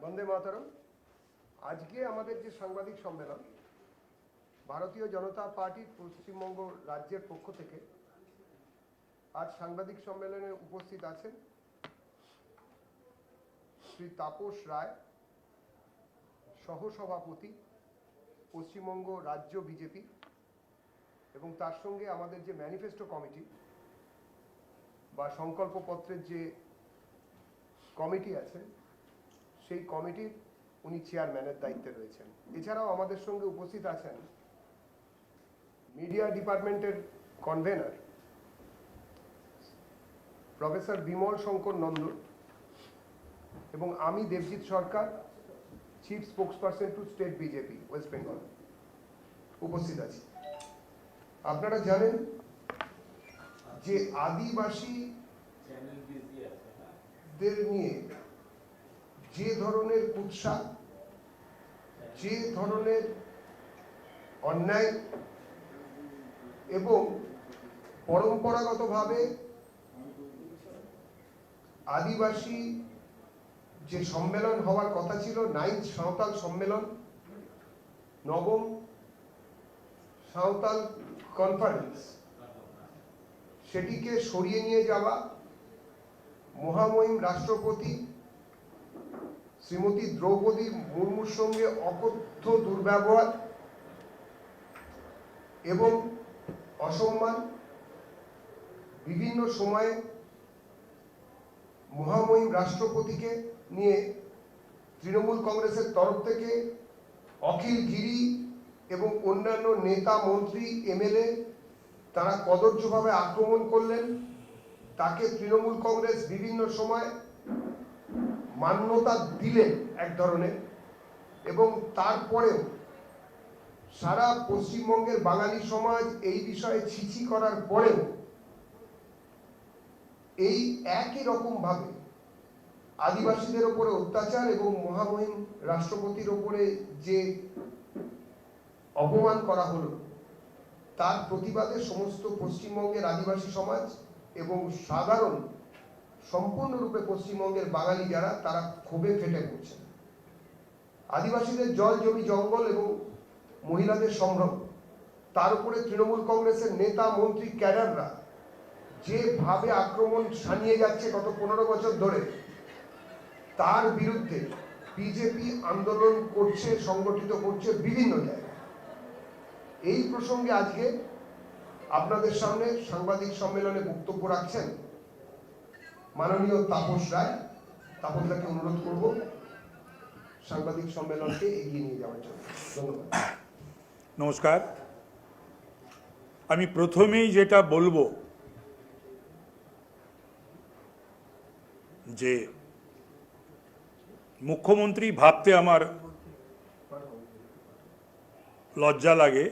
বন্দে মাতরম। আজকে আমাদের যে সাংবাদিক সম্মেলন, ভারতীয় জনতা পার্টির পশ্চিমবঙ্গ রাজ্যের পক্ষ থেকে আজ সাংবাদিক সম্মেলনে উপস্থিত আছেন শ্রী তাপস রায়, সহসভাপতি পশ্চিমবঙ্গ রাজ্য বিজেপি, এবং তার সঙ্গে আমাদের যে ম্যানিফেস্টো কমিটি বা সংকল্পপত্রের যে কমিটি আছে সেই কমিটির উনি চেয়ারম্যানের দায়িত্বে রয়েছেন। এছাড়াও আমাদের সঙ্গে উপস্থিত আছেন মিডিয়া ডিপার্টমেন্টের কনভেনার প্রফেসর বিমল শঙ্কর নন্দ এবং আমি Debjit Sarkar, chief spokesperson to state BJP West Bengal উপস্থিত আছি। আপনারা জানেন যে আদিবাসীদের নিয়ে যে ধরনের কুৎসা, যে ধরনের অন্যায় এবং পরম্পরাগতভাবে আদিবাসী যে সম্মেলন হওয়ার কথা ছিল, 9th সাঁওতাল সম্মেলন, নবম সাঁওতাল কনফারেন্স, সেটিকে সরিয়ে নিয়ে যাওয়া, মহামহিম রাষ্ট্রপতি শ্রীমতী দ্রৌপদী মুর্মুর সঙ্গে অকথ্য দুর্ব্যবহার এবং অসম্মান, বিভিন্ন সময়ে মহামহিম রাষ্ট্রপতিকে নিয়ে তৃণমূল কংগ্রেসের তরফ থেকে অখিল গিরি এবং অন্যান্য নেতা, মন্ত্রী, এমএলএ তারা কদর্যভাবে আক্রমণ করলেন। তাকে তৃণমূল কংগ্রেস বিভিন্ন সময় মান্যতা দিলেন এক ধরনের, এবং তারপরেও সারা পশ্চিমবঙ্গের বাঙালি সমাজ এই বিষয়ে ছিছি করার পরেও এই একই রকম ভাবে আদিবাসীদের উপরে অত্যাচার এবং মহামহিম রাষ্ট্রপতির উপরে যে অপমান করা হলো, তার প্রতিবাদে সমস্ত পশ্চিমবঙ্গের আদিবাসী সমাজ এবং সাধারণ সম্পূর্ণরূপে পশ্চিমবঙ্গের বাঙালি যারা, তারা ক্ষোভে ফেটে পড়ছেন। আদিবাসীদের জল, জমি, জঙ্গল এবং মহিলাদের সম্ভ্রম, তার উপরে তৃণমূল কংগ্রেসের নেতা, মন্ত্রী, ক্যাডাররা যেভাবে আক্রমণ সানিয়ে যাচ্ছে গত 15 বছর ধরে, তার বিরুদ্ধে বিজেপি আন্দোলন করছে, সংগঠিত করছে বিভিন্ন জায়গায়। এই প্রসঙ্গে আজকে আপনাদের সামনে সাংবাদিক সম্মেলনে বক্তব্য রাখছেন মাননীয় তাপস রায়। তাপসদাকে অনুরোধ করব সাংবাদিক সম্মেলনকে এগিয়ে নিয়ে যাওয়ার জন্য। ধন্যবাদ। নমস্কার। আমি প্রথমেই যেটা বলবো যে মুখ্যমন্ত্রী ভাবতে আমার লজ্জা লাগে।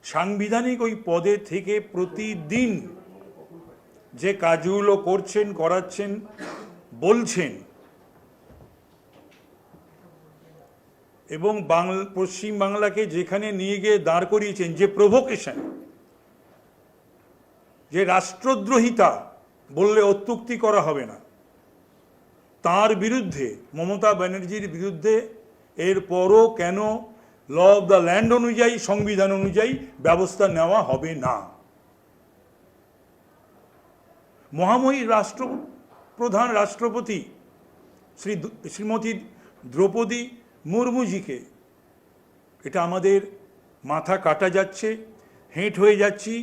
সাংবিধানিক ওই পদে থেকে প্রতিদিন যে কাজগুলো করছেন, করাচ্ছেন, বলছেন, এবং পশ্চিম বাংলাকে যেখানে নিয়ে গিয়ে দাঁড় করিয়েছেন, যে প্রভোকেশন, যে রাষ্ট্রদ্রোহিতা বললে অত্যুক্তি করা হবে না, তার বিরুদ্ধে, মমতা ব্যানার্জির বিরুদ্ধে এরপরও কেন ল অফ দ্য ল্যান্ড অনুযায়ী, সংবিধান অনুযায়ী ব্যবস্থা নেওয়া হবে না? মহামহিম রাষ্ট্রপ্রধান রাষ্ট্রপতি শ্রীমতী দ্রৌপদী মুর্মুজিকে, এটা আমাদের মাথা কাটা যাচ্ছে, হেঁট হয়ে যাচ্ছি।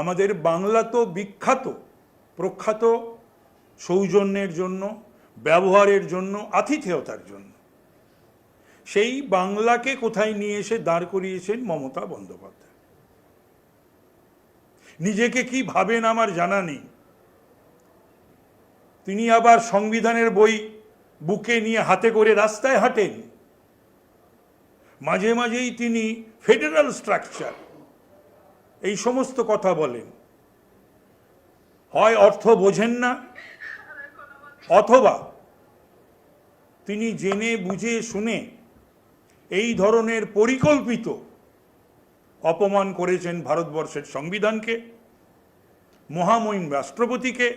আমাদের বাংলা তো বিখ্যাত, প্রখ্যাত সৌজন্যের জন্য, ব্যবহারের জন্য, আতিথেয়তার জন্য। সেই বাংলাকে কোথায় নিয়ে এসে দাঁড় করিয়েছেন মমতা বন্দ্যোপাধ্যায়। নিজেকে কি ভাবেন আমার জানা নেই। তিনি আবার সংবিধানের বই বুকে নিয়ে হাতে করে রাস্তায় হাঁটেন। মাঝে মাঝেই তিনি ফেডারাল স্ট্রাকচার, এই সমস্ত কথা বলেন। হয় অর্থ বোঝেন না, অথবা তিনি জেনে বুঝে শুনে এই ধরনের পরিকল্পিত অপমান করেছেন ভারতবর্ষের সংবিধানকে, মহামহিম রাষ্ট্রপতিকে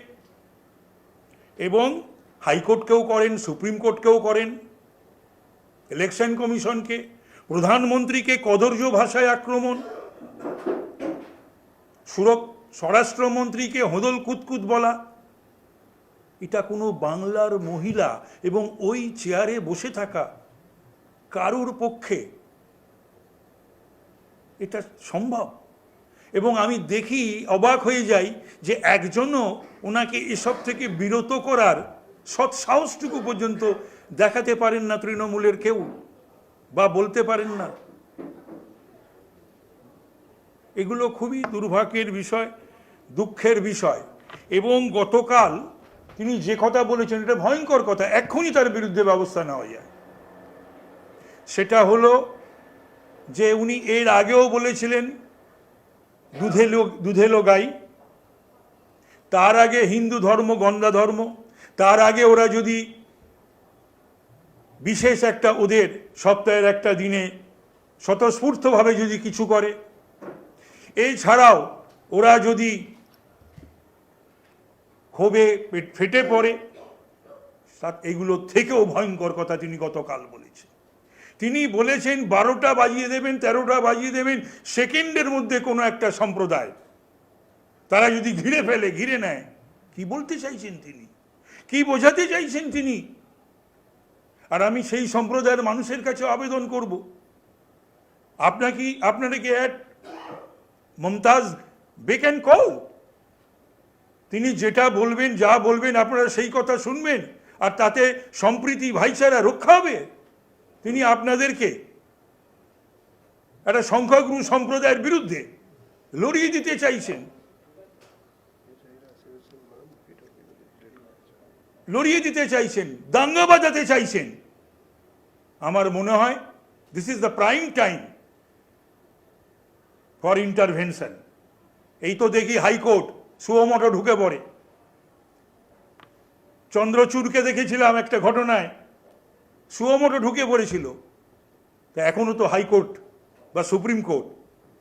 এবং হাইকোর্টকেও করেন, সুপ্রিম কোর্টকেও করেন, ইলেকশন কমিশনকে, প্রধানমন্ত্রীকে কদর্য ভাষায় আক্রমণ, স্বরাষ্ট্রমন্ত্রীকে হোদল কুতকুত বলা। এটা কোনো বাংলার মহিলা এবং ওই চেয়ারে বসে থাকা কারুর পক্ষে এটা সম্ভব? এবং আমি দেখি, অবাক হয়ে যাই যে একজনও ওনাকে এসব থেকে বিরত করার সৎ সাহসটুকু পর্যন্ত দেখাতে পারেন না তৃণমূলের কেউ, বা বলতে পারেন না। এগুলো খুবই দুর্ভাগ্যের বিষয়, দুঃখের বিষয়। এবং গতকাল তিনি যে কথা বলেছেন, এটা ভয়ঙ্কর কথা, এক্ষুনি তার বিরুদ্ধে ব্যবস্থা নেওয়া যায়। সেটা হলো যে উনি এর আগেও বলেছিলেন দুধেলো গাই, তার আগে হিন্দু ধর্ম গন্ডা ধর্ম, তার আগে ওরা যদি বিশেষ একটা ওদের সপ্তাহের একটা দিনে স্বতঃস্ফূর্তভাবে যদি কিছু করে, এছাড়াও ওরা যদি ক্ষোভে ফেটে পড়ে, এগুলো থেকেও ভয়ঙ্কর কথা তিনি গতকাল বলেছেন। তিনি বলেছেন 12টা বাজিয়ে দেবেন, 13টা বাজিয়ে দেবেন, সেকেন্ডের মধ্যে কোনো একটা সম্প্রদায় তারা যদি ঘিরে নেয়। কি বলতে চাইছেন তিনি, কি বোঝাতে চাইছেন তিনি? আর আমি সেই সম্প্রদায়ের মানুষের কাছে আবেদন করব, আপনারা কি at Mumtaz beck and call? তিনি যেটা বলবেন, যা বলবেন, আপনারা সেই কথা শুনবেন, আর তাতে সম্প্রীতি ভাইচারা রক্ষা হবে। তিনি আপনাদেরকে একটা সংখ্যাগুরু সম্প্রদায়ের বিরুদ্ধে লড়িয়ে দিতে চাইছেন, দাঙ্গা বাজাতে চাইছেন। আমার মনে হয় this is the prime time for intervention. এই তো দেখি হাইকোর্ট সুমোটো ঢুকে পড়ে। চন্দ্রচূড়কে দেখেছিলাম একটা ঘটনায়, সুমোটো ঢুকে পড়েছিল। তা এখনো তো হাইকোর্ট বা সুপ্রিম কোর্ট,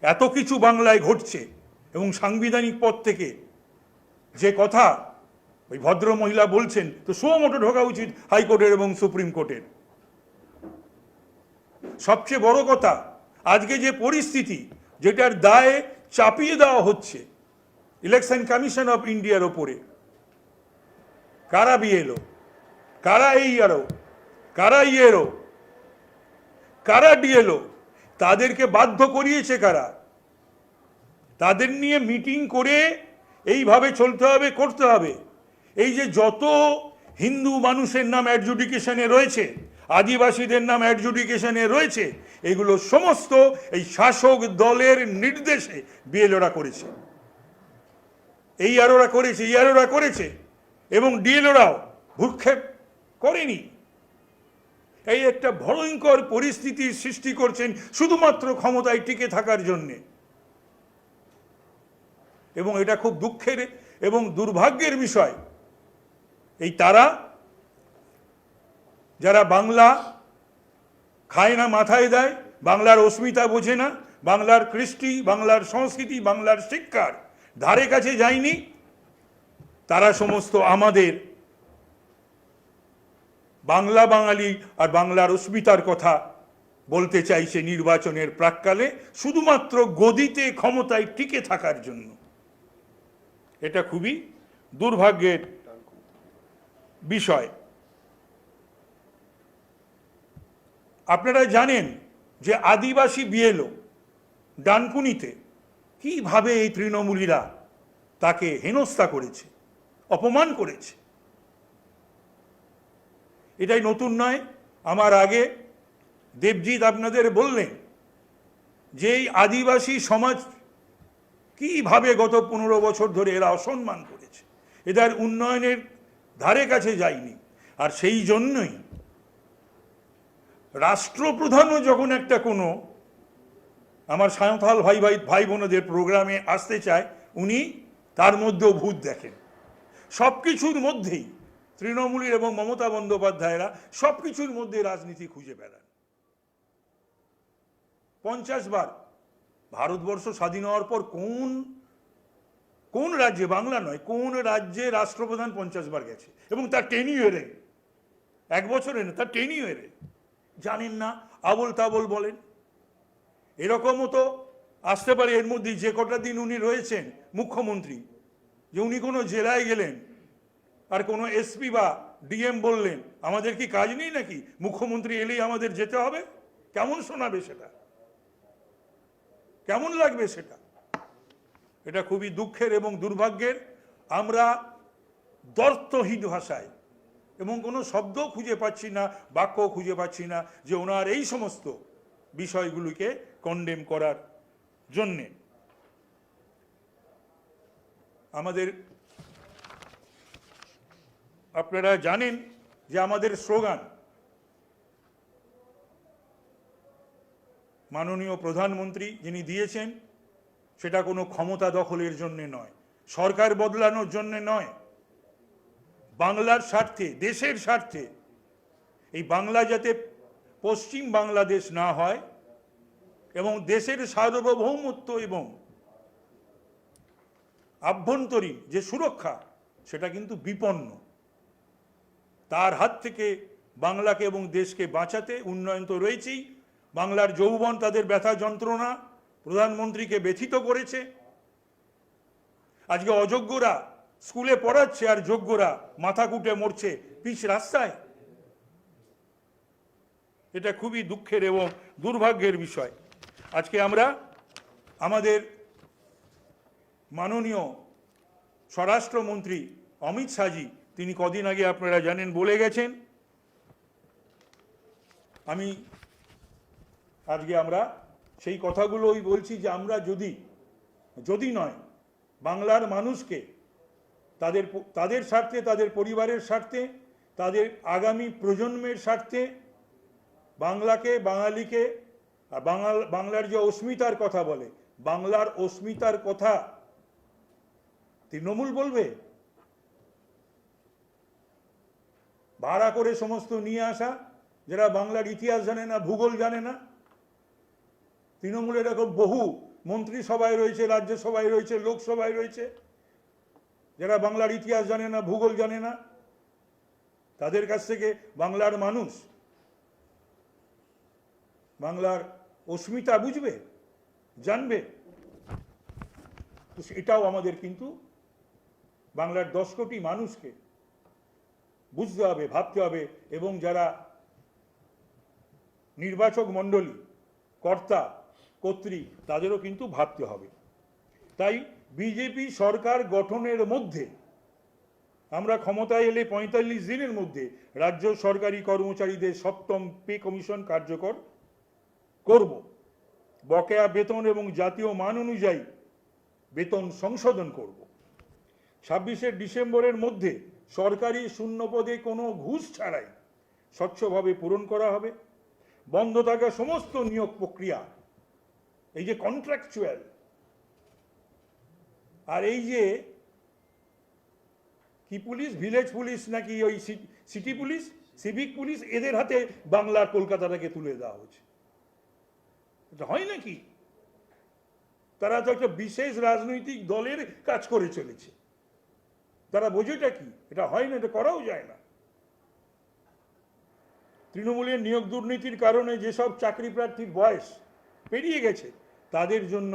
এত কিছু বাংলায় ঘটছে, এবং সাংবিধানিক পদ থেকে যে কথা ওই ভদ্র মহিলা বলছেন, তো সুমোটো ঢোকা উচিত হাইকোর্টের এবং সুপ্রিম কোর্টের। সবচেয়ে বড় কথা, আজকে যে পরিস্থিতি, যেটার দায়ে চাপিয়ে দেওয়া হচ্ছে ইলেকশন কমিশন অফ ইন্ডিয়ার ওপরে, কারা বিএলও, কারা এইআরও, কারা ইএরও, কারা ডিএলও, তাদেরকে বাধ্য করিয়েছে কারা? তাদের নিয়ে মিটিং করে এইভাবে চলতে হবে, করতে হবে। এই যে যত হিন্দু মানুষের নাম অ্যাডজুডিকেশনে রয়েছে, আদিবাসীদের নাম অ্যাডজুডিকেশনে রয়েছে, এগুলো সমস্ত এই শাসক দলের নির্দেশে বিএলওরা করেছে, এইআরওরা করেছে, ইআরওরা করেছে, এবং ডিএলওরাও ভ্রুক্ষেপ করেনি। এই একটা ভয়ঙ্কর পরিস্থিতির সৃষ্টি করছেন শুধুমাত্র ক্ষমতায় টিকে থাকার জন্যে। এবং এটা খুব দুঃখের এবং দুর্ভাগ্যের বিষয়। এই তারা যারা বাংলা খায় না, মাথায় দেয়, বাংলার অস্মিতা বোঝে না, বাংলার কৃষ্টি, বাংলার সংস্কৃতি, বাংলার শিক্ষার ধারে কাছে যায়নি, তারা সমস্ত আমাদের বাংলা বাঙালি আর বাংলার অস্মিতার কথা বলতে চাইছে নির্বাচনের প্রাক্কালে, শুধুমাত্র গদিতে ক্ষমতায় টিকে থাকার জন্য। এটা খুবই দুর্ভাগ্যের বিষয়। আপনারা জানেন যে আদিবাসী বিএলও ডানকুনিতে কিভাবে এই তৃণমূলীরা তাকে হেনস্থা করেছে, অপমান করেছে। এটাই নতুন নয়। আমার আগে দেবজিৎ আপনাদের বললেন যে এই আদিবাসী সমাজ কিভাবে গত 15 বছর ধরে এরা অসম্মান করেছে, এদের উন্নয়নের ধারে কাছে যায়নি। আর সেই জন্যই রাষ্ট্রপ্রধানও যখন একটা কোনো আমার সাঁওতাল ভাই বোনদের প্রোগ্রামে আসতে চায়, উনি তার মধ্যেও ভূত দেখেন। সব কিছুর মধ্যেই তৃণমূলের এবং মমতা বন্দ্যোপাধ্যায়রা সব কিছুর মধ্যে রাজনীতি খুঁজে বেড়ান। 50 বার ভারতবর্ষ স্বাধীন হওয়ার পর কোন কোন রাজ্যে, বাংলা নয়, কোন রাজ্যে রাষ্ট্রপ্রধান 50 বার গেছে এবং তার টেনিওরে, 1 বছরে না, তার টেনিওরে জানেন না, আবল তাবল বলেন। এরকমও তো আসতে পারে এর মধ্যে যে কটা দিন উনি রয়েছেন মুখ্যমন্ত্রী, যে উনি কোনো জেলায় গেলেন আর কোনো এসপি বা ডিএম বললেন আমাদের কি কাজ নেই নাকি, মুখ্যমন্ত্রী এলেই আমাদের যেতে হবে? কেমন শোনাবে সেটা? কেমন লাগবে সেটা? এটা খুবই দুঃখের এবং দুর্ভাগ্যের। আমরা দর্থহীন ভাষায় এবং কোনো শব্দ খুঁজে পাচ্ছি না, বাক্য খুঁজে পাচ্ছি না যে ওনার এই সমস্ত বিষয়গুলিকে কন্ডেম করার জন্যে। আমাদের, আপনারা জানেন যে আমাদের স্লোগান মাননীয় প্রধানমন্ত্রী যিনি দিয়েছেন, সেটা কোনো ক্ষমতা দখলের জন্যে নয়, সরকার বদলানোর জন্যে নয়, বাংলার স্বার্থে, দেশের স্বার্থে। এই বাংলা যাতে পশ্চিম বাংলাদেশ না হয় এবং দেশের সার্বভৌমত্ব এবং আভ্যন্তরীণ যে সুরক্ষা সেটা কিন্তু বিপন্ন। তার হাত থেকে বাংলাকে এবং দেশকে বাঁচাতে উন্নয়ন তো রয়েছেই। বাংলার যৌবন, তাদের ব্যথা যন্ত্রণা প্রধানমন্ত্রীকে ব্যথিত করেছে। আজকে অযোগ্যরা স্কুলে পড়াচ্ছে আর যোগ্যরা মাথা কুটে মরছে পিচ রাস্তায়। এটা খুবই দুঃখের এবং দুর্ভাগ্যের বিষয়। আজকে আমরা আমাদের মাননীয় স্বরাষ্ট্রমন্ত্রী অমিত শাহজি, তিনি কদিন আগে আপনারা জানেন বলে গেছেন, আজকে আমরা সেই কথাগুলোই বলছি যে আমরা যদি নয় বাংলার মানুষকে তাদের স্বার্থে, তাদের পরিবারের স্বার্থে, তাদের আগামী প্রজন্মের স্বার্থে, বাংলাকে, বাঙালিকে, আর বাংলার যে অস্মিতার কথা বলে, বাংলার অস্মিতার কথা তৃণমূল বলবে? ভাড়া করে সমস্ত নিয়ে আসা যারা বাংলার ইতিহাস জানে না, ভূগোল জানে না। তৃণমূলের এরকম বহু মন্ত্রিসভায় রয়েছে, রাজ্যসভায় রয়েছে, লোকসভায় রয়েছে, যারা বাংলার ইতিহাস জানে না, ভূগোল জানে না। তাদের কাছ থেকে বাংলার মানুষ বাংলার অস্মিতা বুঝবে, জানবে? তো এটাও আমাদের কিন্তু বাংলার 10 কোটি মানুষকে বুঝতে হবে, ভাবতে হবে, এবং যারা নির্বাচক মণ্ডলী, কর্তা কর্ত্রী, তাদেরও কিন্তু ভাবতে হবে। তাই বিজেপি সরকার গঠনের মধ্যে আমরা ক্ষমতায় এলে 45 দিনের মধ্যে রাজ্য সরকারি কর্মচারীদের 7ম পে কমিশন কার্যকর করব। বকেয়া বেতন এবং জাতীয় মান অনুযায়ী বেতন সংশোধন করব। 26শে ডিসেম্বরের মধ্যে সরকারি শূন্য পদে কোনো ঘুষ ছাড়াই স্বচ্ছভাবে পূরণ করা হবে। বন্ধ থাকা সমস্ত নিয়োগ প্রক্রিয়া, এই যে কন্ট্রাকচুয়াল আর এই যে কি পুলিশ, ভিলেজ পুলিশ নাকি ওই সিটি পুলিশ, সিভিক পুলিশ, এদের হাতে বাংলার কলকাতাটাকে তুলে দেওয়া হচ্ছে। এটা হয় নাকি? তারা তো একটা বিশেষ রাজনৈতিক দলের কাজ করে চলেছে। তারা বোঝেটা কি? এটা হয় না, এটা করাও যায় না। তৃণমূলের নিয়োগ দুর্নীতির কারণে যেসব চাকরি প্রার্থীর বয়স পেরিয়ে গেছে তাদের জন্য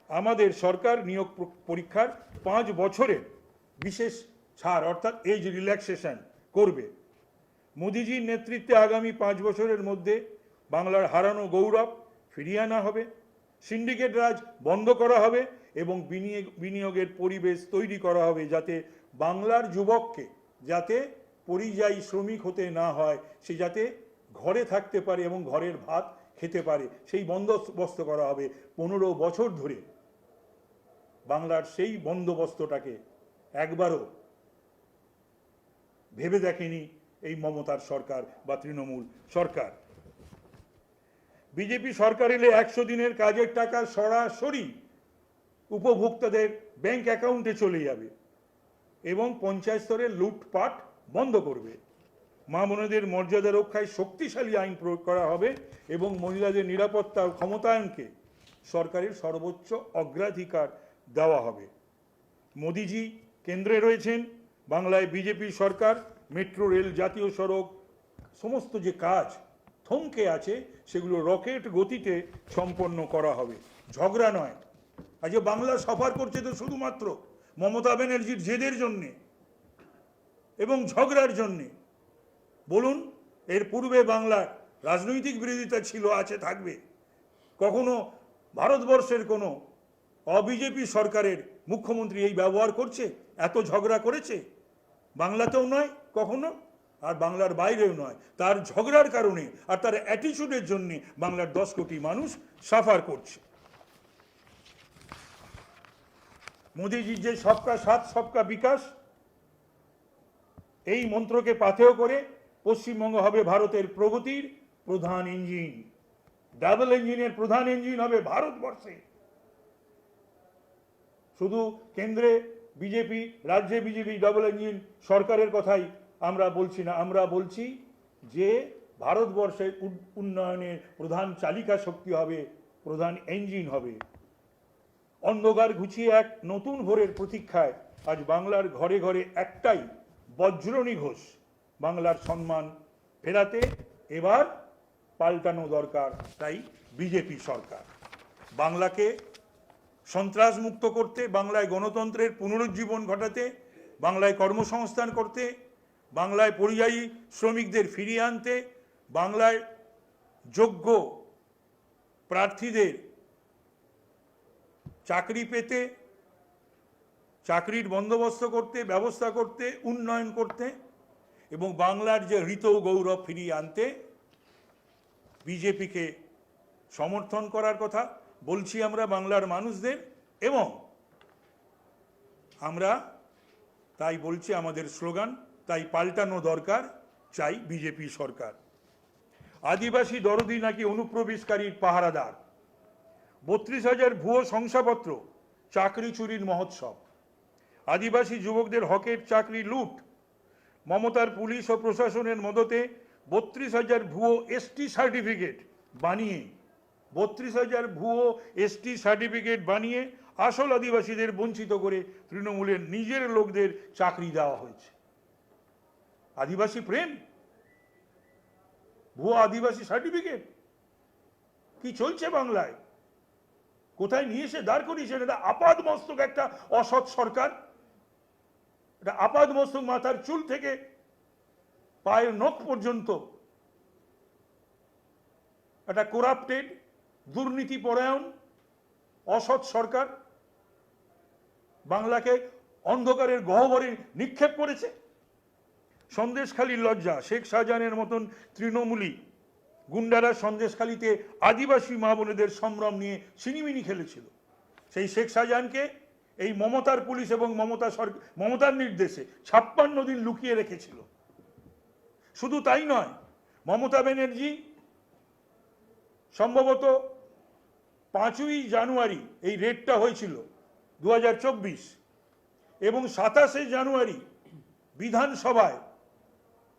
আমাদের সরকার নিয়োগ পরীক্ষার 5 বছরের বিশেষ ছাড় অর্থাৎ এজ রিল্যাক্সেশন করবে। মোদিজির নেতৃত্বে আগামী 5 বছরের মধ্যে বাংলার হারানো গৌরব ফিরিয়ে আনা হবে। সিন্ডিকেট রাজ বন্ধ করা হবে এবং বিনিয়োগের পরিবেশ তৈরি করা হবে যাতে বাংলার যুবককে যাতে পরিযায়ী শ্রমিক হতে না হয়, সে যাতে ঘরে থাকতে পারে এবং ঘরের ভাত খেতে পারে, সেই বন্দোবস্ত করা হবে। 15 বছর ধরে বাংলার সেই বন্দোবস্তটাকে একবারও ভেবে দেখেনি এই মমতার সরকার বা তৃণমূল সরকার। বিজেপি সরকার এলে 100 দিনের কাজের টাকা সরাসরি উপভোক্তাদের ব্যাংক অ্যাকাউন্টে চলে যাবে এবং পঞ্চায়েত স্তরে লুটপাট বন্ধ করবে। মা বোনেদের মর্যাদা রক্ষায় শক্তিশালী আইন প্রয়োগ করা হবে এবং মহিলাদের নিরাপত্তা ও ক্ষমতায়নকে সরকারের সর্বোচ্চ অগ্রাধিকার দেওয়া হবে। মোদিজি কেন্দ্রে রয়েছেন, বাংলায় বিজেপি সরকার, মেট্রো রেল, জাতীয় সড়ক, সমস্ত যে কাজ থমকে আছে সেগুলো রকেট গতিতে সম্পন্ন করা হবে, ঝগড়া নয়। আজকে বাংলা সাফার করছে তো শুধুমাত্র মমতা ব্যানার্জির জেদের জন্যে এবং ঝগড়ার জন্যে। বলুন, এর পূর্বে বাংলার রাজনৈতিক বিরোধিতা ছিল, আছে, থাকবে। কখনো ভারতবর্ষের কোনো অবিজেপি সরকারের মুখ্যমন্ত্রী এই ব্যবহার করছে, এত ঝগড়া করেছে? বাংলাতেও নয় কখনো, আর বাংলার বাইরেও নয়। তার ঝগড়ার কারণে আর তার অ্যাটিচিউডের জন্যে বাংলার 10 কোটি মানুষ সাফার করছে। মোদিজির যে সবকা সাথ সবকা বিকাশ, এই মন্ত্রকে পাথেয় করে পশ্চিমবঙ্গ হবে ভারতের প্রগতির প্রধান ইঞ্জিন। ডাবল ইঞ্জিনের প্রধান ইঞ্জিন হবে ভারতবর্ষে। শুধু কেন্দ্রে বিজেপি, রাজ্যে বিজেপি, ডাবল ইঞ্জিন সরকারের কথাই আমরা বলছি না, আমরা বলছি যে ভারতবর্ষের উন্নয়নের প্রধান চালিকা শক্তি হবে, প্রধান ইঞ্জিন হবে। অন্ধকার ঘুচিয়ে এক নতুন ভোরের প্রতীক্ষায় আজ বাংলার ঘরে ঘরে একটাই বজ্রনী ঘোষ, বাংলার সম্মান ফেরাতে এবার পাল্টানো দরকার, তাই বিজেপি সরকার। বাংলাকে সন্ত্রাস মুক্ত করতে, বাংলায় গণতন্ত্রের পুনরুজ্জীবন ঘটাতে, বাংলায় কর্মসংস্থান করতে, বাংলায় পরিযায়ী শ্রমিকদের ফিরিয়ে আনতে, বাংলায় যোগ্য প্রার্থীদের চাকরি পেতে, চাকরির বন্দোবস্ত করতে, ব্যবস্থা করতে, উন্নয়ন করতে এবং বাংলার যে হৃত গৌরব ফিরিয়ে আনতে বিজেপিকে সমর্থন করার কথা বলছি আমরা বাংলার মানুষদের। এবং আমরা তাই বলছি, আমাদের স্লোগান তাই পাল্টানো দরকার, চাই বিজেপি সরকার। আদিবাসী দরদি নাকি অনুপ্রবেশকারীর পাহারাদার, 32,000 ভুয়ো শংসাপত্র, চাকরি চুরির মহোৎসব, আদিবাসী যুবকদের হকের চাকরি লুট, মমতার পুলিশ ও প্রশাসনের মদতে 32,000 ভুয়ো এসটি সার্টিফিকেট বানিয়ে 32,000 ভুয়ো এসটি সার্টিফিকেট বানিয়ে আসল আদিবাসীদের বঞ্চিত করে তৃণমূলের নিজের লোকদের চাকরি দেওয়া হয়েছে। আদিবাসী প্রেম, ভুয়ো আদিবাসী সার্টিফিকেট, কি চলছে বাংলায়? কোথায় নিয়ে এসে দাঁড় করিয়েছেন? এটা আপাদ মস্তক একটা অসৎ সরকার। এটা আপাদ মস্তক, মাথার চুল থেকে পায়ের নখ পর্যন্ত একটা করাপ্টেড, দুর্নীতিপরায়ণ, অসৎ সরকার বাংলাকে অন্ধকারের গহ্বরে নিক্ষেপ করেছে। সন্দেশখালীর লজ্জা, শেখ শাহজাহানের মতন তৃণমূলী গুন্ডারা সন্দেশখালীতে আদিবাসী মা বোনেদের সম্ভ্রম নিয়ে সিনিমিনি খেলেছিল। সেই শেখ শাহজাহানকে এই মমতার পুলিশ এবং মমতার নির্দেশে 56 দিন লুকিয়ে রেখেছিল। শুধু তাই নয়, মমতা ব্যানার্জি সম্ভবত 5ই জানুয়ারি এই রেডটা হয়েছিল 2024, এবং 27শে জানুয়ারি বিধানসভায়,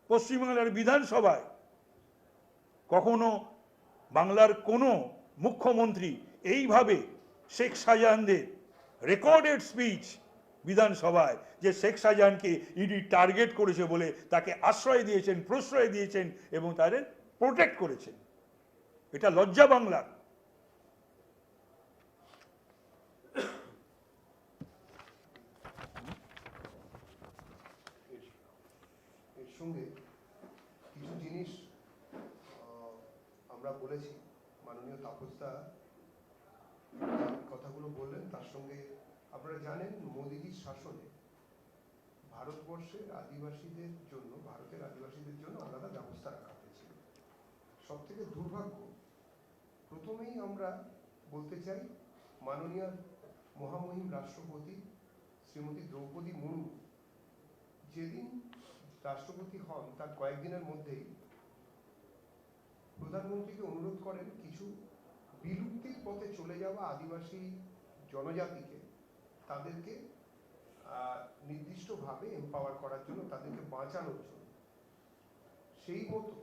পশ্চিমবাংলার বিধানসভায় কখনো বাংলার কোনো মুখ্যমন্ত্রী এইভাবে শেখ শাহজাহানদের রেকর্ডেড স্পিচ বিধানসভায়, যে শেখ শাহজাহানকে ইডি টার্গেট করেছে বলে তাকে আশ্রয় দিয়েছেন, প্রশ্রয় দিয়েছেন এবং তাদের প্রোটেক্ট করেছেন। এটা লজ্জা বাংলার। এর সঙ্গে কিছু জিনিস আমরা বলেছি, মাননীয় তাপসদা কথাগুলো বললেন, তার সঙ্গে আপনারা জানেন মোদিজির শাসনে ভারতবর্ষের আদিবাসীদের জন্য, ভারতের আদিবাসীদের জন্য আলাদা ব্যবস্থা রাখা হয়েছিল। সব থেকে দুর্ভাগ্য, প্রথমেই আমরা বলতে চাই মাননীয় মহামহিম রাষ্ট্রপতি শ্রীমতী দ্রৌপদী মুর্মু যেদিন রাষ্ট্রপতি হন তার কয়েকদিনের মধ্যেই প্রধানমন্ত্রীকে অনুরোধ করেন কিছু বিলুপ্তির পথে চলে যাওয়া আদিবাসী জনজাতিকে, তাদেরকে নির্দিষ্টভাবে এম্পাওয়ার করার জন্য, তাদেরকে বাঁচানোর জন্য। সেই মতো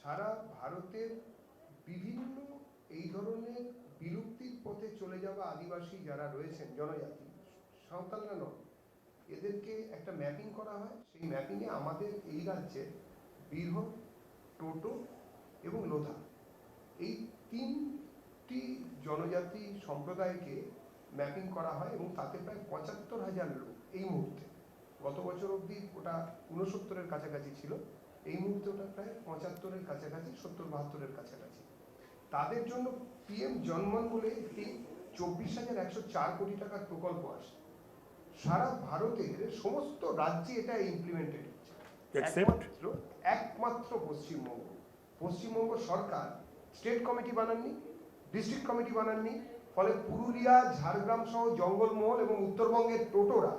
সারা ভারতের বিভিন্ন এই ধরনের বিলুপ্তির পথে চলে যাওয়া আদিবাসী যারা রয়েছেন, জনজাতি, সাঁওতালরা নয়, এদেরকে একটা ম্যাপিং করা হয়। সেই ম্যাপিংয়ে আমাদের এই রাজ্যে বীরভূম, টোটো এবং লোধা, এই তিনটি জনজাতি সম্প্রদায়কে ম্যাপিং করা হয় এবং তাতে প্রায় ৭৫,০০০ লোক এই মুহূর্তে, গত বছর অবধি ওটা ৬৯-এর কাছাকাছি ছিল, এই মুহূর্তে ওটা প্রায় ৭৫-এর কাছাকাছি, ৭০-৭২-এর কাছাকাছি। তাদের জন্য পিএম জনমন বলে একটি ২৪,১০৪ কোটি টাকার প্রকল্প আসে। সারা ভারতের সমস্ত রাজ্যে এটা ইমপ্লিমেন্টেড হচ্ছে, একমাত্র পশ্চিমবঙ্গ সরকার স্টেট কমিটি বানাননি, ডিস্ট্রিক্ট কমিটি বানাননি। ফলে পুরুলিয়া, ঝাড়গ্রাম সহ জঙ্গলমহল এবং উত্তরবঙ্গের টোটোরা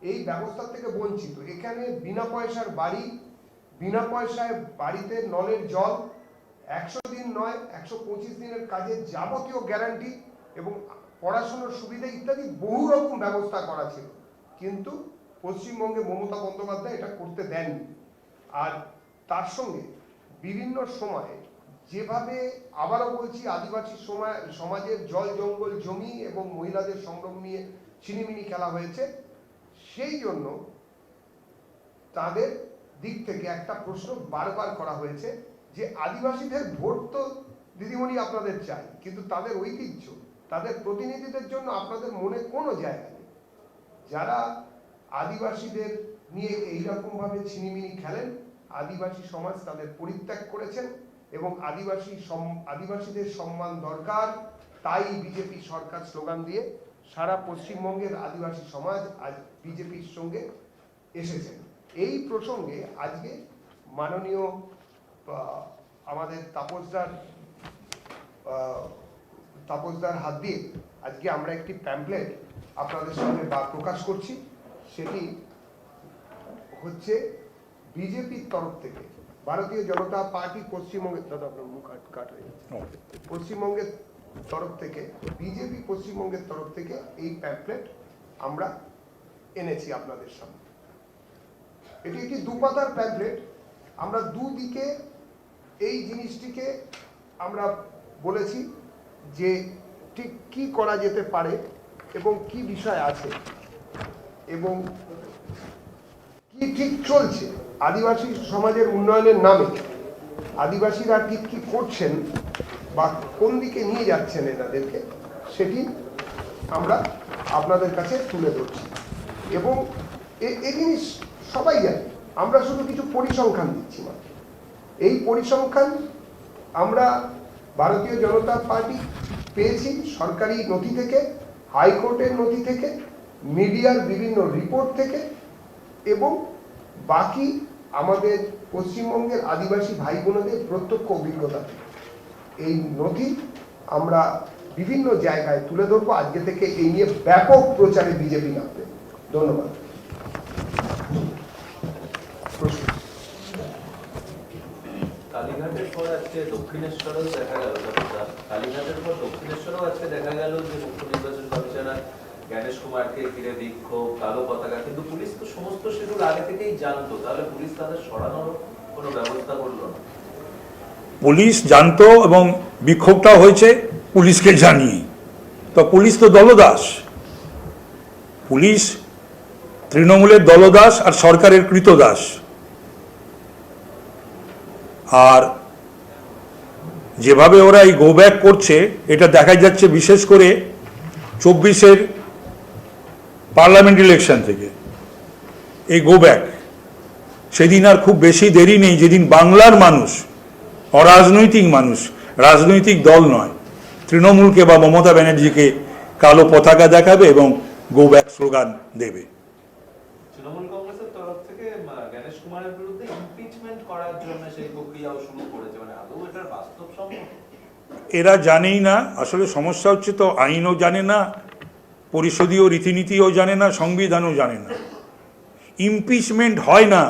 এই ব্যবস্থা থেকে বঞ্চিত। এখানে বিনা পয়সার বাড়ি, বিনা পয়সায় বাড়িতে নলের জল, ১০০ দিন নয় ১২৫ দিনের কাজের যাবতীয় গ্যারান্টি এবং পড়াশোনার সুবিধা ইত্যাদি বহু রকম ব্যবস্থা করা ছিল, কিন্তু পশ্চিমবঙ্গে মমতা বন্দ্যোপাধ্যায় এটা করতে দেননি। আর তার সঙ্গে বিভিন্ন সময়ে যেভাবে, আবারও বলছি, আদিবাসী সমাজের জল, জঙ্গল, জমি এবং মহিলাদের সংগ্রাম নিয়ে ছিনিমিনি খেলা হয়েছে, সেই জন্য তাদের দিক থেকে একটা প্রশ্ন বারবার করা হয়েছে যে আদিবাসীদের ভোট তো দিদিমণি আপনাদের চাই, কিন্তু তাদের ঐতিহ্য, তাদের প্রতিনিধিদের জন্য আপনাদের মনে কোনো জায়গা নেই। যারা আদিবাসীদের নিয়ে এইরকমভাবে ছিনিমিনি খেলেন, আদিবাসী সমাজ তাদের পরিত্যাগ করেছেন এবং আদিবাসীদের সম্মান দরকার, তাই বিজেপি সরকার স্লোগান দিয়ে সারা পশ্চিমবঙ্গের আদিবাসী সমাজ আজ বিজেপির সঙ্গে এসেছেন। এই প্রসঙ্গে আজকে মাননীয় আমাদের তাপসদার হাত দিয়ে আজকে আমরা একটি প্যাম্পলেট আপনাদের সামনে প্রকাশ করছি। সেটি হচ্ছে বিজেপির তরফ থেকে, ভারতীয় জনতা পার্টি পশ্চিমবঙ্গের, পশ্চিমবঙ্গের তরফ থেকে, বিজেপি পশ্চিমবঙ্গের তরফ থেকে এই প্যাম্পলেট আমরা এনেছি আপনাদের সামনে। এটি একটি ২ পাতার প্যাম্পলেট। আমরা দুদিকে এই জিনিসটিকে আমরা বলেছি যে ঠিক কি করা যেতে পারে এবং কি বিষয় আছে এবং কি ঠিক চলছে আদিবাসী সমাজের উন্নয়নের নামে, আদিবাসীরা ঠিক কি করছেন বা কোন দিকে নিয়ে যাচ্ছেন এনাদেরকে, সেটি আমরা আপনাদের কাছে তুলে ধরছি। এবং এই জিনিস সবাই জানে, আমরা শুধু কিছু পরিসংখ্যান দিচ্ছি মাত্র। এই পরিসংখ্যান আমরা ভারতীয় জনতা পার্টি পেয়েছি সরকারি নথি থেকে, হাইকোর্টের নথি থেকে, মিডিয়ার বিভিন্ন রিপোর্ট থেকে এবং বাকি আমাদের পশ্চিমবঙ্গের আদিবাসী ভাই বোনদের প্রত্যক্ষ অভিজ্ঞতা থেকে। এই নথি আমরা বিভিন্ন জায়গায় তুলে ধরবো। আজকে থেকে এই নিয়ে ব্যাপক প্রচারে বিজেপি নামবে। ধন্যবাদ। কালীঘাটের পর আজকে দক্ষিণেশ্বরেও দেখা গেল, কালীঘাটের পর দক্ষিণেশ্বরেও আজকে দেখা গেল যে মুখ্য নির্বাচন কমিশনার জ্ঞানেশ কুমারকে ঘিরে বিক্ষোভ, কালো পতাকা, কিন্তু পুলিশ তো সমস্ত শিডিউল আগে থেকেই জানতো, তাহলে পুলিশ তাদের সরানোর কোনো ব্যবস্থা করলো না? পুলিশ জানতো এবং বিক্ষোভটা হয়েছে পুলিশকে জানিয়ে। তো পুলিশ তো দলদাস, পুলিশ তৃণমূলের দলদাস আর সরকারের কৃতদাস। আর যেভাবে ওরা এই গো ব্যাক করছে, এটা দেখা যাচ্ছে বিশেষ করে ২৪-এর পার্লামেন্ট ইলেকশন থেকে এই গো ব্যাক। সেদিন আর খুব বেশি দেরি নেই যেদিন বাংলার মানুষ, অরাজনৈতিক মানুষ, রাজনৈতিক দল নয়, তৃণমূলকে বা মমতা ব্যানার্জিকে কালো পতাকা দেখাবে এবং গো ব্যাক স্লোগান দেবে। তৃণমূল কংগ্রেসের তরফ থেকে জ্ঞানেশ কুমারের বিরুদ্ধে ইমপিচমেন্ট করার জন্য সেই প্রক্রিয়াও শুরু করেছে, মানে আদৌ এটার বাস্তবসম্মত? এরা জানেই না। আসলে সমস্যা হচ্ছে তো আইনও জানে না, পরিষদীয় রীতিনীতিও জানে না, সংবিধানও জানে না। ইমপিচমেন্ট হয় না।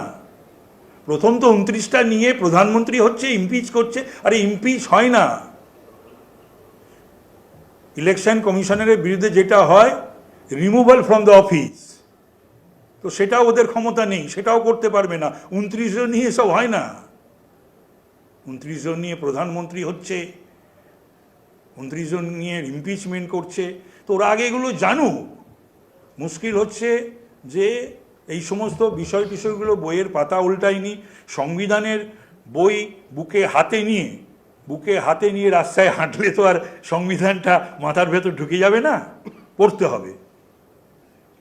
প্রথম তো ২৯টা নিয়ে প্রধানমন্ত্রী হচ্ছে, ইমপিচ করছে। আরে ইমপিচ হয় না। ইলেকশন কমিশনারের বিরুদ্ধে যেটা হয়, রিমুভাল ফ্রম দ্য অফিস, তো সেটাও ওদের ক্ষমতা নেই, সেটাও করতে পারবে না। ২৯ জন নিয়ে সব হয় না। ২৯ জন নিয়ে প্রধানমন্ত্রী হচ্ছে, ২৯ জন নিয়ে ইমপিচমেন্ট করছে। তো ওরা আগে এগুলো জানুক, মুশকিল হচ্ছে যে এই সমস্ত বিষয়গুলো বইয়ের পাতা উল্টায়নি, সংবিধানের বই বুকে হাতে নিয়ে রাস্তায় হাঁটলে তো আর সংবিধানটা মাথার ভেতর ঢুকে যাবে না, পড়তে হবে।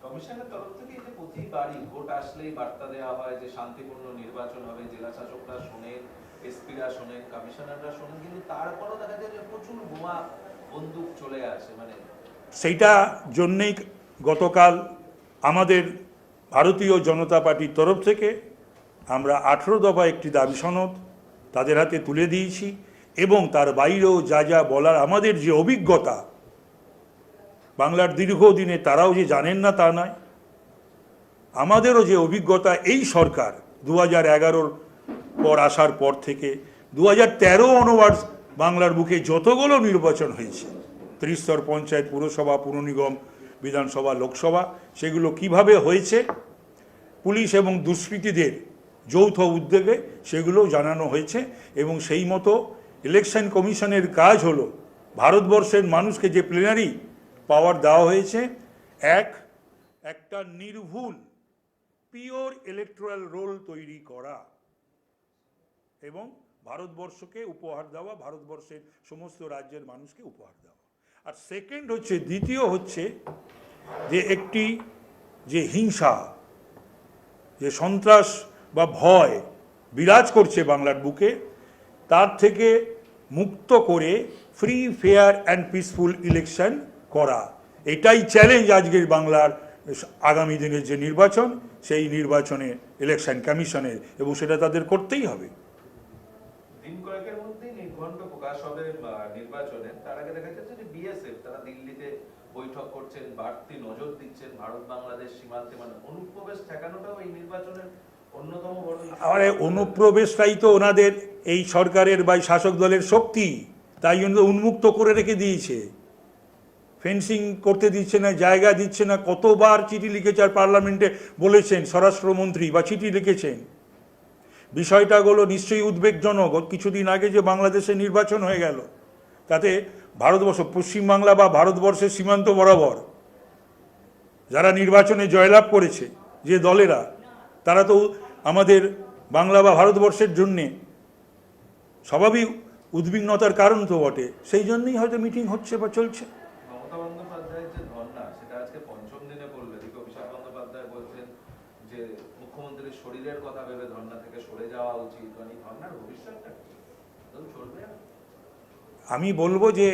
কমিশনের তরফ থেকে যে প্রতিবারই ভোট আসলেই বার্তা দেওয়া হয় যে শান্তিপূর্ণ নির্বাচন হবে, জেলা শাসকরা শোনেন, এসপিরা শোনেন, কমিশনাররা শোনেন, কিন্তু তারপরও দেখা যায় যে প্রচুর বোমা বন্দুক চলে আসে। মানে সেইটা জন্যেই গতকাল আমাদের ভারতীয় জনতা পার্টির তরফ থেকে আমরা 18 দফা একটি দাবি সনদ তাদের হাতে তুলে দিয়েছি, এবং তার বাইরেও যা যা বলার আমাদের যে অভিজ্ঞতা বাংলার দীর্ঘদিনে, তারাও যে জানেন না তা নয়, আমাদেরও যে অভিজ্ঞতা এই সরকার 2011 পর আসার পর থেকে 2013 অনওয়ার্ডস বাংলার বুকে যতগুলো নির্বাচন হয়েছে, ত্রিস্তর পঞ্চায়েত, পুরসভা, পুর নিগম, বিধানসভা, লোকসভা, সেগুলো কিভাবে হয়েছে পুলিশ এবং দুষ্কৃতীদের যৌথ উদ্যোগে সেগুলো জানানো হয়েছে। এবং সেই মতো ইলেকশন কমিশনের কাজ হলো ভারতবর্ষের মানুষকে যে প্লেনারি পাওয়ার দেওয়া হয়েছে, একটা নির্ভুল পিওর ইলেকট্রাল রোল তৈরি করা এবং ভারতবর্ষকে উপহার দেওয়া, ভারতবর্ষের সমস্ত রাজ্যের মানুষকে উপহার দেওয়া। আর দ্বিতীয় হচ্ছে যে একটি যে হিংসা, যে সন্ত্রাস বা ভয় বিরাজ করছে বাংলার বুকে, তার থেকে মুক্ত করে free, fair and peaceful election করা, এটাই চ্যালেঞ্জ আজকের বাংলার আগামী দিনের যে নির্বাচন, সেই নির্বাচনে ইলেকশন কমিশনের, এবং সেটা তাদের করতেই হবে। দিন কয়েকের মধ্যেই নির্ঘণ্ট প্রকাশ হবে নির্বাচনে। তার আগে দেখা যাচ্ছে যে বিএসএফ তারা দিল্লিতে বৈঠক করছেন, বাড়তি নজর দিচ্ছেন ভারত বাংলাদেশ সীমান্তে, মানে অনুপ্রবেশ ঠেকানোটাও এই নির্বাচনের অন্যতম বড়। আরে অনুপ্রবেশটাই তো ওনাদের এই সরকারের বা শাসক দলের শক্তি, তাই জন্য উন্মুক্ত করে রেখে দিয়েছে, ফেন্সিং করতে দিচ্ছে না, জায়গা দিচ্ছে না। কতবার চিঠি লিখেছে, আর পার্লামেন্টে বলেছেন স্বরাষ্ট্রমন্ত্রী বা চিঠি লিখেছেন। বিষয়টাগুলো নিশ্চয়ই উদ্বেগজনক। কিছুদিন আগে যে বাংলাদেশে নির্বাচন হয়ে গেল, তাতে ভারতবর্ষ, পশ্চিমবাংলা বা ভারতবর্ষের সীমান্ত বরাবর যারা নির্বাচনে জয়লাভ করেছে যে দলেরা, তারা তো আমাদের বাংলা বা ভারতবর্ষের জন্যে স্বাভাবিক উদ্বিগ্নতার কারণ তো বটে, সেই জন্যই হয়তো মিটিং হচ্ছে বা চলছে। মমতা বন্দ্যোপাধ্যায়ের যে ধর্ণা, সেটা আজকে পঞ্চম দিনে পড়লো। এদিকে অভিষেক বন্দ্যোপাধ্যায় বলছেন যে মুখ্যমন্ত্রীর শরীরের কথা ভেবে ধর্ণা থেকে সরে যাওয়া উচিত। মানে ধর্ণার ভবিষ্যৎটা চলবে না। আমি বলবো যে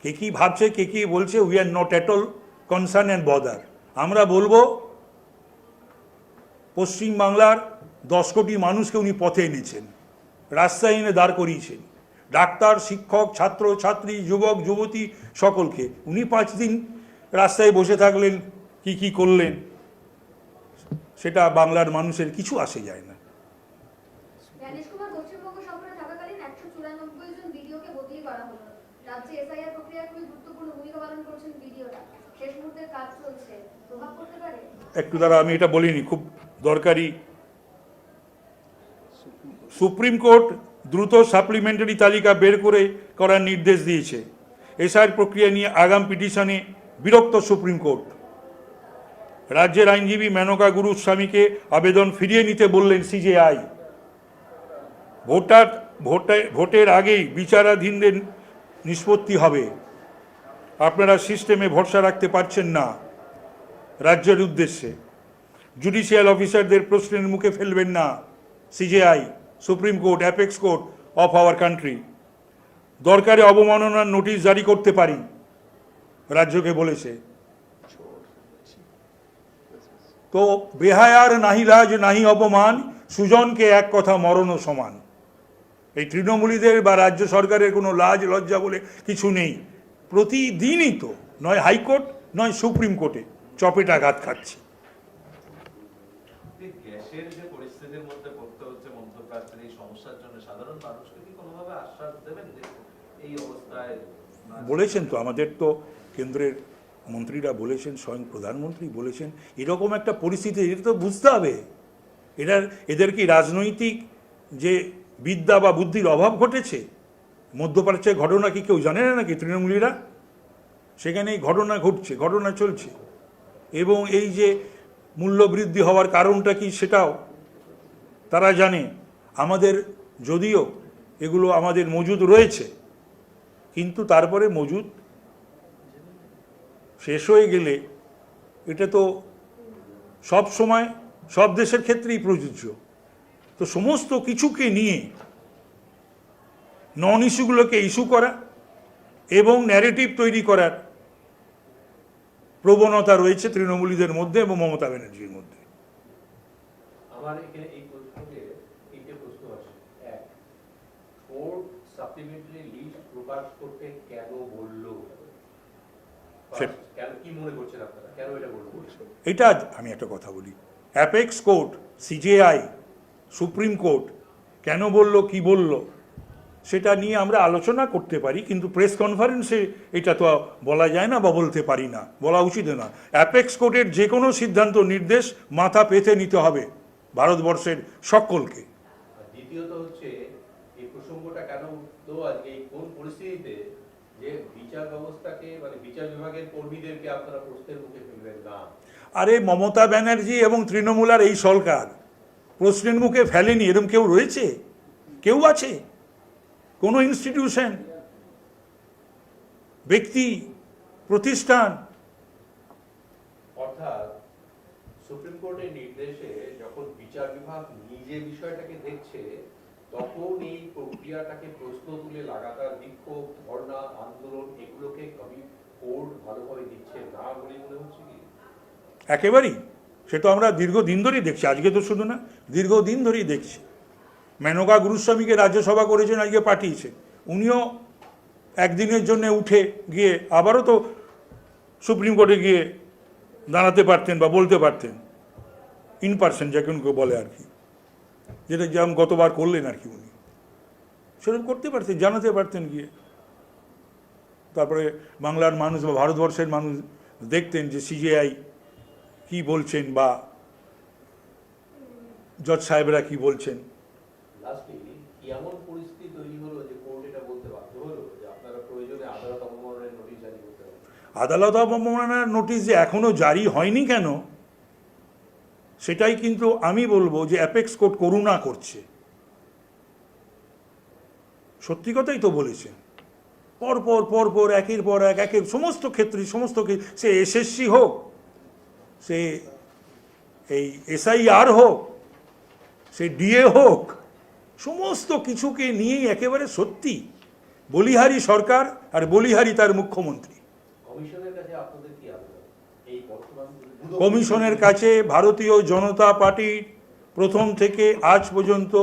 কে কি ভাবছে, কে কি বলছে, we are not at all concern and bother. আমরা বলবো পশ্চিমবাংলার 10 কোটি মানুষকে উনি পথে এনেছেন, রাস্তায় এনে দাঁড় করিয়েছেন, ডাক্তার, শিক্ষক, ছাত্র ছাত্রী, যুবক যুবতী সকলকে। উনি 5 দিন রাস্তায় বসে থাকলেন, কি করলেন, সেটা বাংলার মানুষের কিছু আসে যায় না। জ্ঞানেশ কুমার পশ্চিমবঙ্গ সফরে থাকাকালীন 194 জন বিডিওকে বদলি করা হলো। রাজ্যে এসআইআর প্রক্রিয়ায় খুবই গুরুত্বপূর্ণ ভূমিকা পালন করছেন বিডিওরা। শেষ মুহূর্তের কাজ চলছে, প্রভাব পড়তে পারে? একটু দ্বারা আমি এটা বলিনি, খুব দরকারি। সুপ্রিম কোর্ট দ্রুত সাপ্লিমেন্টারি তালিকা বের করার নির্দেশ দিয়েছে। এসআইআর প্রক্রিয়া নিয়ে আগাম পিটিশনে বিরক্ত সুপ্রিম কোর্ট। রাজ্যের আইনজীবী মেনকা গুরুস্বামীকে আবেদন ফিরিয়ে নিতে বললেন সিজেআই। ভোটের আগেই বিচারাধীনদের নিষ্পত্তি হবে। আপনারা সিস্টেমে ভরসা রাখতে পারছেন না। রাজ্যের উদ্দেশ্যে জুডিশিয়াল অফিসারদের প্রশ্নের মুখে ফেলবেন না। CJI, supreme court, apex court of our country. দরকারে অবমাননার নোটিশ জারি করতে পারি, রাজ্যকে বলেছে। তো বেহায়ার নাহি লাজ নাহি অপমান, সুজনকে এক কথা মরণও সমান। এই তৃণমূলীদের বা রাজ্য সরকারের কোনো লাজ লজ্জা বলে কিছু নেই। প্রতিদিনই তো নয় হাইকোর্ট নয় সুপ্রিম কোর্টে চপেটাঘাত খাচ্ছে। গ্যাসের যে পরিস্থিতির মধ্যে পড়তে হচ্ছে মধ্যপ্রাচ্যের এই সমস্যার জন্য সাধারণ মানুষকে কি কোনোভাবে আশ্বাস দেবেন যে এই অবস্থায়? বলেছেন তো, আমাদের তো কেন্দ্রের মন্ত্রীরা বলেছেন, স্বয়ং প্রধানমন্ত্রী বলেছেন, এরকম একটা পরিস্থিতি এটা তো বুঝতে হবে। এদের কি রাজনৈতিক যে বিদ্যা বা বুদ্ধির অভাব ঘটেছে? মধ্যপ্রাচ্যের ঘটনা কি কেউ জানে না নাকি তৃণমূলীরা? সেখানেই ঘটনা ঘটছে, ঘটনা চলছে। এবং এই যে মূল্যবৃদ্ধি হওয়ার কারণটা কি সেটাও তারা জানে। আমাদের যদিও এগুলো আমাদের মজুদ রয়েছে, কিন্তু তারপরে মজুদ শেষ হয়ে গেলে এটা তো সব সময় সব দেশের ক্ষেত্রেই প্রযোজ্য। তো সমস্ত কিছুকে নিয়ে নন ইস্যুগুলোকে ইস্যু করা এবং ন্যারেটিভ তৈরি করার প্রবণতা রয়েছে তৃণমূলীদের মধ্যে এবং মমতা ব্যানার্জির মধ্যে। আমার এখানে এই প্রশ্নকে তিনটে প্রশ্ন আছে। এক, কোর্ট সাপ্লিমেন্টারি লিস্ট প্রকাশ করতে কেন বললো? সে- কেন, কি মনে করছেন আপনারা, কেন এটা বললো? এটা আমি একটা কথা বলি, apex court, CJI, supreme court কেন বলল, কি বলল, সেটা নিয়ে আমরা আলোচনা করতে পারি, কিন্তু প্রেস কনফারেন্সে এটা তো বলা যায় না বা বলতে পারি না, বলা উচিত না। অ্যাপেক্স কোর্টের যে কোনো সিদ্ধান্ত নির্দেশ মাথা পেতে নিতে হবে ভারতবর্ষের সকলকে। আর দ্বিতীয়ত হচ্ছে, এই প্রসঙ্গটা কেন উঠলো আজকে, এই কোন পরিস্থিতিতে যে বিচার ব্যবস্থাকে, মানে বিচার বিভাগের কর্মীদেরকে আপনারা প্রশ্নের মুখে ফেলবেন না? আরে মমতা ব্যানার্জি এবং তৃণমূল আর এই সরকার প্রশ্নের মুখে ফেলেনি, এরকম কেউ রয়েছে? কেউ আছে? কোনো ইনস্টিটিউশন, ব্যক্তি, প্রতিষ্ঠান? অর্থাৎ সুপ্রিম কোর্টের নির্দেশে যখন বিচার বিভাগ নিজে বিষয়টাকে দেখছে, তখন এই প্রক্রিয়াটাকে প্রশ্ন তুলে লাগাতার বিক্ষোভ, ধর্ণা, আন্দোলন, এগুলোকে কোর্ট ভালোভাবে দিচ্ছে না বলে মনে হচ্ছে কি? একেবারেই। সে তো আমরা দীর্ঘদিন ধরেই দেখছি, আজকে তো শুধু না, দীর্ঘদিন ধরেই দেখছি। মেনকা গুরুস্বামীকে রাজ্যসভা করেছেন, আজকে পাঠিয়েছে, উনিও একদিনের জন্য উঠে গিয়ে আবারও তো সুপ্রিম কোর্টে গিয়ে দাঁড়াতে পারতেন বা বলতে পারতেন, ইন পার্সন যাকে বলে আর কি, যেটা যেমন গতবার করলেন আর কি, উনি সেরকম করতে পারতেন, জানাতে পারতেন গিয়ে। তারপরে বাংলার মানুষ বা ভারতবর্ষের মানুষ দেখতেন যে সিজেআই কি বলছেন বা জজ সাহেবরা কি বলছেন। লাস্টলি কি এমন পরিস্থিতি তৈরি হলো যে কোর্ট এটা বলতে বাধ্য হলো যে আপনারা প্রয়োজনে আদালত অবমাননার নোটিশ জারি করতে পারেন? আদালত অবমাননার নোটিশ যে এখনো জারি হয়নি কেন, সেটাই কিন্তু আমি বলবো যে অ্যাপেক্স কোর্ট করুণা করছে। সত্যি কথাই তো বলেছেন, পরপর পরপর একের পর এক, একের সমস্ত ক্ষেত্রে, সে এসএসসি হোক, সে এই এসআইআর হোক, সে ডিএ হোক, সমস্ত কিছুকে নিয়েই একেবারে সত্যি বলিহারি সরকার আর বলিহারি তার মুখ্যমন্ত্রী। কমিশনের কাছে আপনাদের কি আবেদন? এই বর্তমান কমিশনের কাছে ভারতীয় জনতা পার্টির প্রথম থেকে আজ পর্যন্ত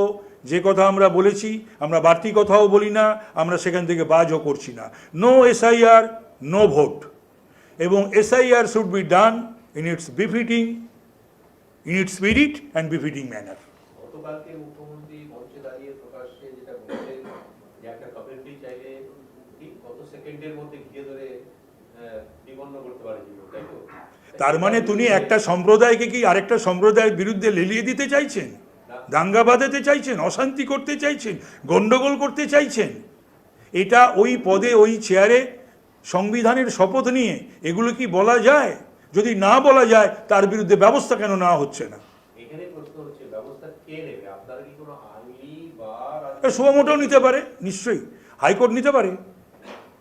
যে কথা আমরা বলেছি, আমরা বাড়তি কথাও বলি না, আমরা সেখান থেকে বাজও করছি না। নো এসআইআর, নো ভোট, এবং SIR should be done in it's befitting, in it's spirit and befitting manner. গতকালকে মুখ্যমন্ত্রী মঞ্চে দাঁড়িয়ে প্রকাশ্যে যেটা বলছেন যে একটা কমিউনিটি চাইলে ঠিক কত সেকেন্ডের মধ্যে ঘিরে ধরে বিপন্ন করতে পারে জীবন, তাই তো? তার মানে তিনি একটা সম্প্রদায়কে কি আরেকটা সম্প্রদায়ের বিরুদ্ধে লেলিয়ে দিতে চাইছেন, দাঙ্গা বাঁধাতে চাইছেন, অশান্তি করতে চাইছেন, গন্ডগোল করতে চাইছেন? এটা ওই পদে, ওই চেয়ারে সংবিধানের শপথ নিয়ে এগুলো কি বলা যায়? যদি না বলা যায়, তার বিরুদ্ধে ব্যবস্থা কেন নেওয়া হচ্ছে না? এখানে প্রশ্ন হচ্ছে ব্যবস্থা কে নেবে? আপনারা কি কোনো আইনি বা সুমোটো নিতে পারে, নিশ্চয়ই হাইকোর্ট নিতে পারে,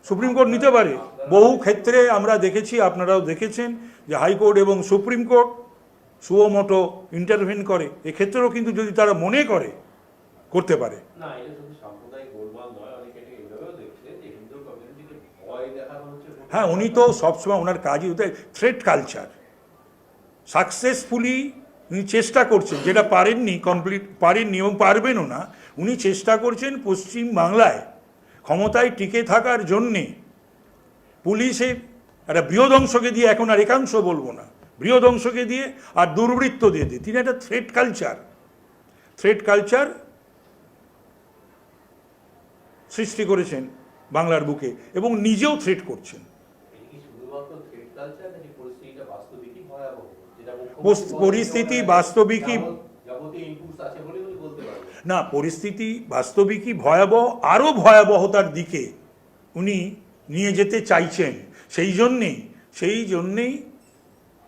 সুপ্রিম কোর্ট নিতে পারে। বহু ক্ষেত্রে আমরা দেখেছি, আপনারাও দেখেছেন যে হাইকোর্ট এবং সুপ্রিম কোর্ট সুমোটো ইন্টারভেন করে। এক্ষেত্রেও কিন্তু যদি তারা মনে করে, করতে পারে। না, এটা শুধু সাম্প্রদায়িক গোলমাল নয়, অনেকে এটাকে এভাবেও দেখছে যে হিন্দু কমিউনিটিকে ভয় দেখানো হচ্ছে। হ্যাঁ, উনি তো সবসময় ওনার কাজই হতে থ্রেট কালচার। সাকসেসফুলি উনি চেষ্টা করছেন, যেটা পারেননি এবং পারবেনও না, উনি চেষ্টা করছেন পশ্চিম বাংলায় ক্ষমতায় টিকে থাকার জন্যে পুলিশের একটা বৃহৎ অংশকে দিয়ে, এখন আর একাংশ বলবো না, বৃহৎ অংশকে দিয়ে আর দুর্বৃত্ত দিয়ে তিনি একটা থ্রেট কালচার সৃষ্টি করেছেন বাংলার বুকে এবং নিজেও থ্রেট করছেন। এটা কি শুধুমাত্র থ্রেট কালচার, নাকি পরিস্থিতিটা বাস্তবিকই ভয়াবহ? যেটা পরিস্থিতি বাস্তবিকই যাবতীয় ইনপুটস আছে বলে উনি বলতে পারেন না, পরিস্থিতি বাস্তবিকই ভয়াবহ, আরও ভয়াবহতার দিকে উনি নিয়ে যেতে চাইছেন। সেই জন্যেই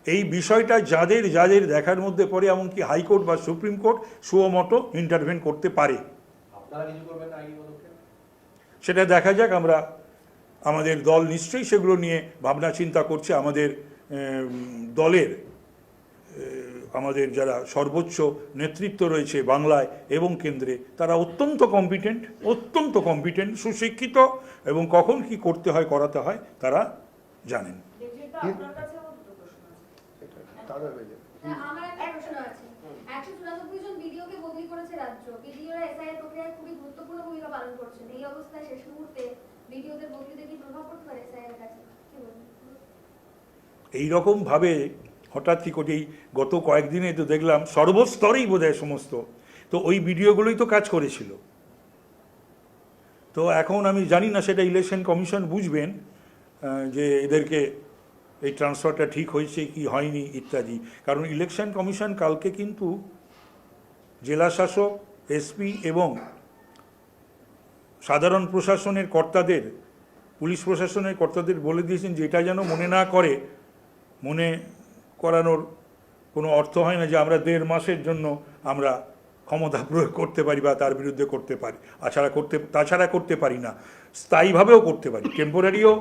এই বিষয়টা যাদের যাদের দেখার মধ্যে পড়ে, এমনকি হাইকোর্ট বা সুপ্রিম কোর্ট সুমতো ইন্টারভেন করতে পারে। আপনারা কিছু করবেন না আইনি পদক্ষেপ? সেটা দেখা যাক। আমরা আমাদের দল নিশ্চয়ই সেগুলো নিয়ে ভাবনা চিন্তা করছে। আমাদের দলের আমাদের যারা সর্বোচ্চ নেতৃত্ব রয়েছে বাংলায় এবং কেন্দ্রে, তারা অত্যন্ত কম্পিটেন্ট, সুশিক্ষিত, এবং কখন কি করতে হয় করাতে হয় তারা জানেন। আমার একটা প্রশ্ন আছে। 194 জন বিডিওকে বদলি করেছে রাজ্য। বিডিওরা এসআইআর প্রক্রিয়ায় খুবই গুরুত্বপূর্ণ ভূমিকা পালন করছেন। এই অবস্থায় শেষ মুহূর্তে বিডিওদের বদলিতে কি প্রভাব পড়তে পারে এসআইআর কাছে? কি বলবেন? এইরকম ভাবে হঠাৎ কি করে গত কয়েকদিনে তো দেখলাম সর্বস্তরেই বোধহয় সমস্ত, তো ওই ভিডিওগুলোই তো কাজ করেছিল। তো এখন আমি জানি না, সেটা ইলেকশন কমিশন বুঝবেন যে এদেরকে এই ট্রান্সফারটা ঠিক হয়েছে কি হয়নি ইত্যাদি। কারণ ইলেকশন কমিশন কালকে কিন্তু জেলা শাসক, এসপি এবং সাধারণ প্রশাসনের কর্তাদের, পুলিশ প্রশাসনের কর্তাদের বলে দিয়েছেন যে এটা যেন মনে না করে, মনে করানোর কোনো অর্থ হয় না যে আমরা 1.5 মাসের জন্য আমরা ক্ষমতা প্রয়োগ করতে পারি বা তার বিরুদ্ধে করতে পারি, তাছাড়া করতে পারি না, স্থায়ীভাবেও করতে পারি, টেম্পোরারিও।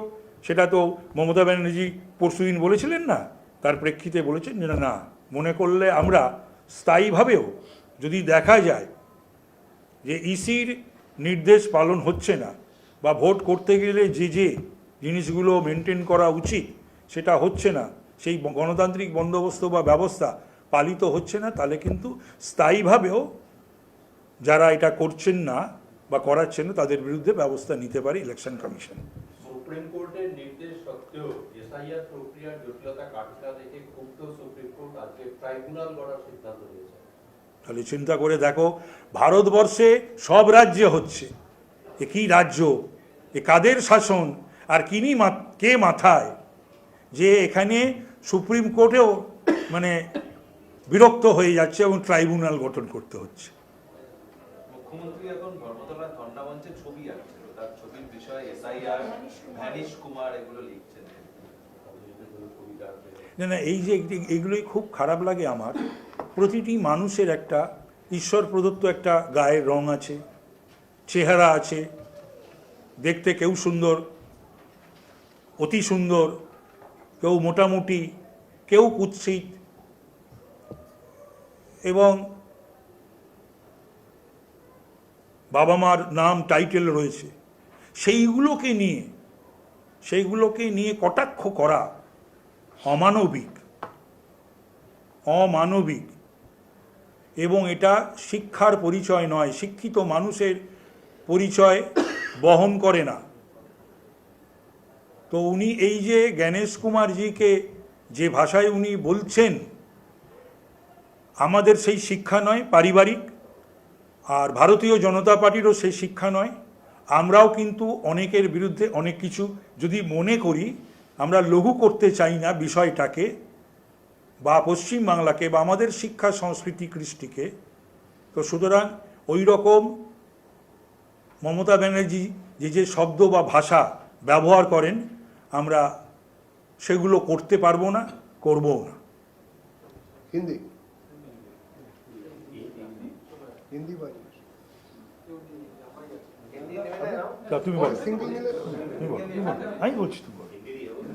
সেটা তো মমতা ব্যানার্জি পরশুদিন বলেছিলেন না, তার প্রেক্ষিতে বলেছেন যে না, মনে করলে আমরা স্থায়ীভাবেও, যদি দেখা যায় যে ইসির নির্দেশ পালন হচ্ছে না বা ভোট করতে গেলে যে যে জিনিসগুলো মেনটেন করা উচিত সেটা হচ্ছে না, সেই গণতান্ত্রিক বন্দোবস্ত বা ব্যবস্থা পালিত হচ্ছে না, তাহলে কিন্তু স্থায়ীভাবেও যারা এটা করছেন না বা করাচ্ছেন না তাদের বিরুদ্ধে ব্যবস্থা নিতে পারে ইলেকশন কমিশন। সুপ্রিম কোর্টের নির্দেশ সত্ত্বেও এসআইআর প্রক্রিয়ার জটিলতা কাটছে না দেখে ক্ষুব্ধ সুপ্রিম কোর্ট আজকে ট্রাইব্যুনাল গড়ার সিদ্ধান্ত নিয়েছে। তাহলে চিন্তা করে দেখো, ভারতবর্ষে সব রাজ্যে হচ্ছে, এ কি রাজ্য, এ কাদের শাসন, আর কে মাথায়, যে এখানে সুপ্রিম কোর্টেও মানে বিরক্ত হয়ে যাচ্ছে এবং ট্রাইব্যুনাল গঠন করতে হচ্ছে। মুখ্যমন্ত্রী এখন ধর্মতলার ধর্ণা মঞ্চে ছবি আঁকছিল, তার ছবির বিষয়ে এসআইআর, ভ্যানিশ কুমার এগুলো লিখছেন। না, এই যে এগুলোই খুব খারাপ লাগে আমার। প্রতিটি মানুষের একটা ঈশ্বর প্রদত্ত একটা গায়ের রং আছে, চেহারা আছে, দেখতে কেউ সুন্দর, অতি সুন্দর, কেউ মোটামুটি, কেউ কুৎসিত, এবং বাবা মার নাম টাইটেল রয়েছে। সেইগুলোকে নিয়ে কটাক্ষ করা অমানবিক, এবং এটা শিক্ষার পরিচয় নয়, শিক্ষিত মানুষের পরিচয় বহন করে না। তো উনি এই যে জ্ঞানেশ কুমারজিকে যে ভাষায় উনি বলছেন, আমাদের সেই শিক্ষা নয় পারিবারিক, আর ভারতীয় জনতা পার্টিরও সেই শিক্ষা নয়। আমরাও কিন্তু অনেকের বিরুদ্ধে অনেক কিছু যদি মনে করি, আমরা লঘু করতে চাই না বিষয়টাকে বা পশ্চিমবাংলাকে বা আমাদের শিক্ষা সংস্কৃতি কৃষ্টিকে। তো সুতরাং ওই রকম মমতা ব্যানার্জি যে শব্দ বা ভাষা ব্যবহার করেন, আমরা সেগুলো করতে পারবো না, করবও না। হিন্দি তুমি বলো, আমি বলছি,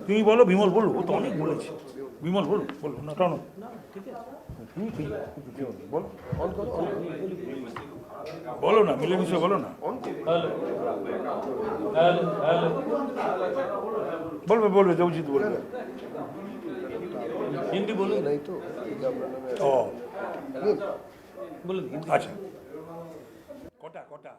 তুমি বলো, বিমল বলো, ও তো অনেক বলেছে। বিমল বলো না, টানো, বলো না, মিলেমিশে বলো না, বলবে দেবজিৎ বলবে। হিন্দি বলুন। ও বলুন। আচ্ছা, কটা